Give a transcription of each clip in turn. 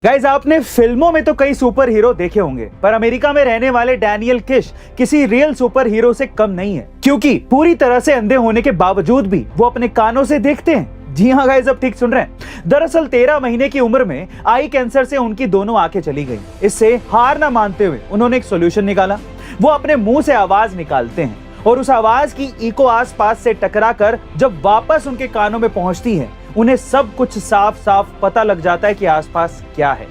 Guys, आपने फिल्मों में तो कई सुपर हीरो देखे होंगे, पर अमेरिका में रहने वाले डैनियल किश किसी रियल सुपर हीरो से कम नहीं है, क्योंकि पूरी तरह से अंधे होने के बावजूद भी वो अपने कानों से देखते हैं। जी हाँ गाइस, अब ठीक सुन रहे हैं। दरअसल 13 महीने की उम्र में आई कैंसर से उनकी दोनों आंखें चली गई। इससे हार ना मानते हुए उन्होंने एक सोल्यूशन निकाला। वो अपने मुंह से आवाज निकालते हैं और उस आवाज की इको आसपास से टकराकर जब वापस उनके कानों में पहुंचती है, उन्हें सब कुछ साफ साफ पता लग जाता है कि आसपास क्या है।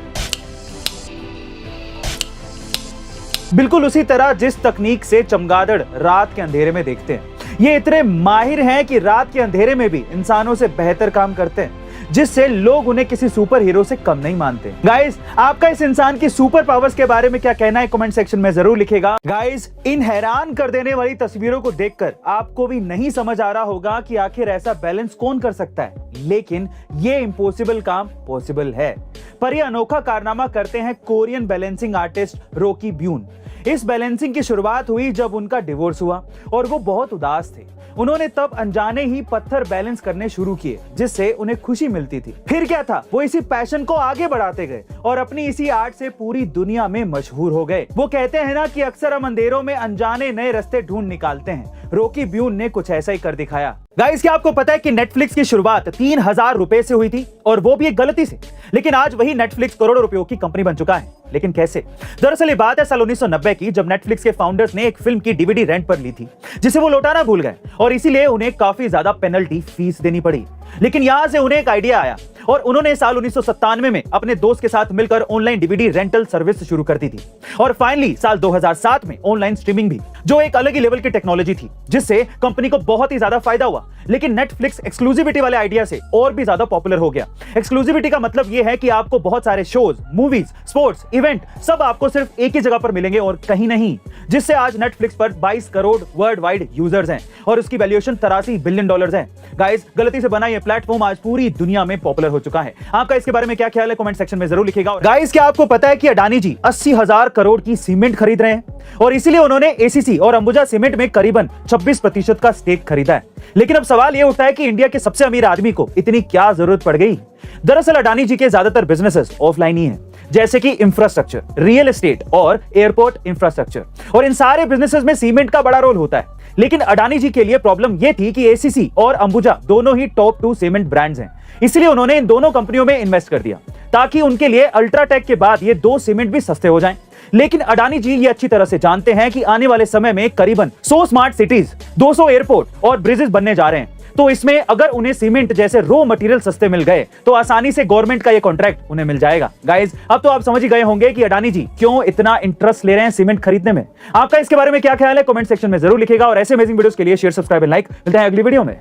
बिल्कुल उसी तरह जिस तकनीक से चमगादड़ रात के अंधेरे में देखते हैं, ये इतने माहिर हैं कि रात के अंधेरे में भी इंसानों से बेहतर काम करते हैं, जिससे लोग उन्हें किसी सुपर हीरो से कम नहीं मानते। गाइस, आपका इस इंसान की सुपर पावर्स के बारे में क्या कहना है कमेंट सेक्शन में जरूर लिखेगा। गाइस, इन हैरान कर देने वाली तस्वीरों को देखकर आपको भी नहीं समझ आ रहा होगा कि आखिर ऐसा बैलेंस कौन कर सकता है, लेकिन ये इम्पॉसिबल काम पॉसिबल है। पर यह अनोखा कारनामा करते हैं कोरियन बैलेंसिंग आर्टिस्ट रोकी ब्यून। इस बैलेंसिंग की शुरुआत हुई जब उनका डिवोर्स हुआ और वो बहुत उदास थे। उन्होंने तब अनजाने ही पत्थर बैलेंस करने शुरू किए, जिससे उन्हें खुशी मिलती थी। फिर क्या था, वो इसी पैशन को आगे बढ़ाते गए और अपनी इसी आर्ट से पूरी दुनिया में मशहूर हो गए। वो कहते हैं ना कि अक्सर हम अंधेरों में अनजाने नए रास्ते ढूंढ निकालते हैं। रोकी ब्यून ने कुछ ऐसा ही कर दिखाया। गाइस, क्या आपको पता है कि नेटफ्लिक्स की शुरुआत 3000 रुपए से हुई थी, और वो भी एक गलती से। लेकिन आज वही नेटफ्लिक्स करोड़ों रुपयों की कंपनी बन चुका है। लेकिन कैसे? दरअसल ये बात है साल 1990 की, जब नेटफ्लिक्स के फाउंडर्स ने एक फिल्म की डीवीडी रेंट पर ली थी, जिसे वो लौटाना भूल गए और इसीलिए उन्हें काफी ज्यादा पेनल्टी फीस देनी पड़ी। लेकिन यहां से उन्हें एक आइडिया आया और उन्होंने साल 1997 में अपने दोस्त के साथ मिलकर ऑनलाइन डीवीडी रेंटल सर्विस शुरू कर दी थी। और फाइनली साल 2007 में ऑनलाइन स्ट्रीमिंग भी, जो एक अलग ही लेवल की टेक्नोलॉजी थी, जिससे कंपनी को बहुत ही ज्यादा फायदा हुआ। लेकिन नेटफ्लिक्स एक्सक्लूसिविटी वाले आइडिया से और भी ज्यादा पॉपुलर हो गया। एक्सक्लूसिविटी का मतलब यह है कि आपको बहुत सारे शोज, मूवीज, स्पोर्ट्स, इवेंट सब आपको सिर्फ एक ही जगह पर मिलेंगे और कहीं नहीं, जिससे आज नेटफ्लिक्स पर 22 करोड़ वर्ल्ड वाइड यूजर्स हैं और उसकी वैल्यूएशन $83 बिलियन है। गाइस, गलती से बना ये प्लेटफॉर्म आज पूरी दुनिया में पॉपुलर हो चुका है। आपका इसके बारे में क्या ख्याल है कमेंट सेक्शन में जरूर लिखिएगा। गाइस, क्या आपको पता है कि अडानी जी 80,000 करोड़ की सीमेंट खरीद रहे हैं और इसीलिए उन्होंने एसीसी और अंबुजा सीमेंट में करीबन 26% का स्टेक खरीदा है। लेकिन अब सवाल यह उठता है कि इंडिया के सबसे अमीर आदमी को इतनी क्या जरूरत पड़ गई? दरअसल अडानी जी के ज्यादातर बिजनेसेस ऑफलाइन ही हैं, जैसे कि इंफ्रास्ट्रक्चर, रियल एस्टेट और एयरपोर्ट इंफ्रास्ट्रक्चर, और इन सारे बिजनेसेस में सीमेंट का बड़ा रोल होता है। लेकिन अडानी जी के लिए प्रॉब्लम यह थी कि एसीसी और अंबुजा दोनों ही टॉप 2 सीमेंट ब्रांड्स हैं, इसलिए उन्होंने इन दोनों कंपनियों में इन्वेस्ट कर दिया ताकि उनके लिए अल्ट्राटेक के बाद ये 2 सीमेंट भी सस्ते हो जाएं। लेकिन अडानी जी ये अच्छी तरह से जानते हैं कि आने वाले समय में करीबन 100 स्मार्ट सिटीज, 200 एयरपोर्ट और ब्रिजेस बनने जा रहे हैं। तो इसमें अगर उन्हें सीमेंट जैसे रॉ मटेरियल सस्ते मिल गए तो आसानी से गवर्नमेंट का ये कॉन्ट्रैक्ट उन्हें मिल जाएगा। गाइस, अब तो आप समझ ही गए होंगे कि अडानी जी क्यों इतना इंटरेस्ट ले रहे हैं सीमेंट खरीदने में। आपका इसके बारे में क्या ख्याल है कमेंट सेक्शन में जरूर लिखिएगा और ऐसे अमेजिंग वीडियोस के लिए शेयर, सब्सक्राइब एंड लाइक। मिलते हैं अगली वीडियो में।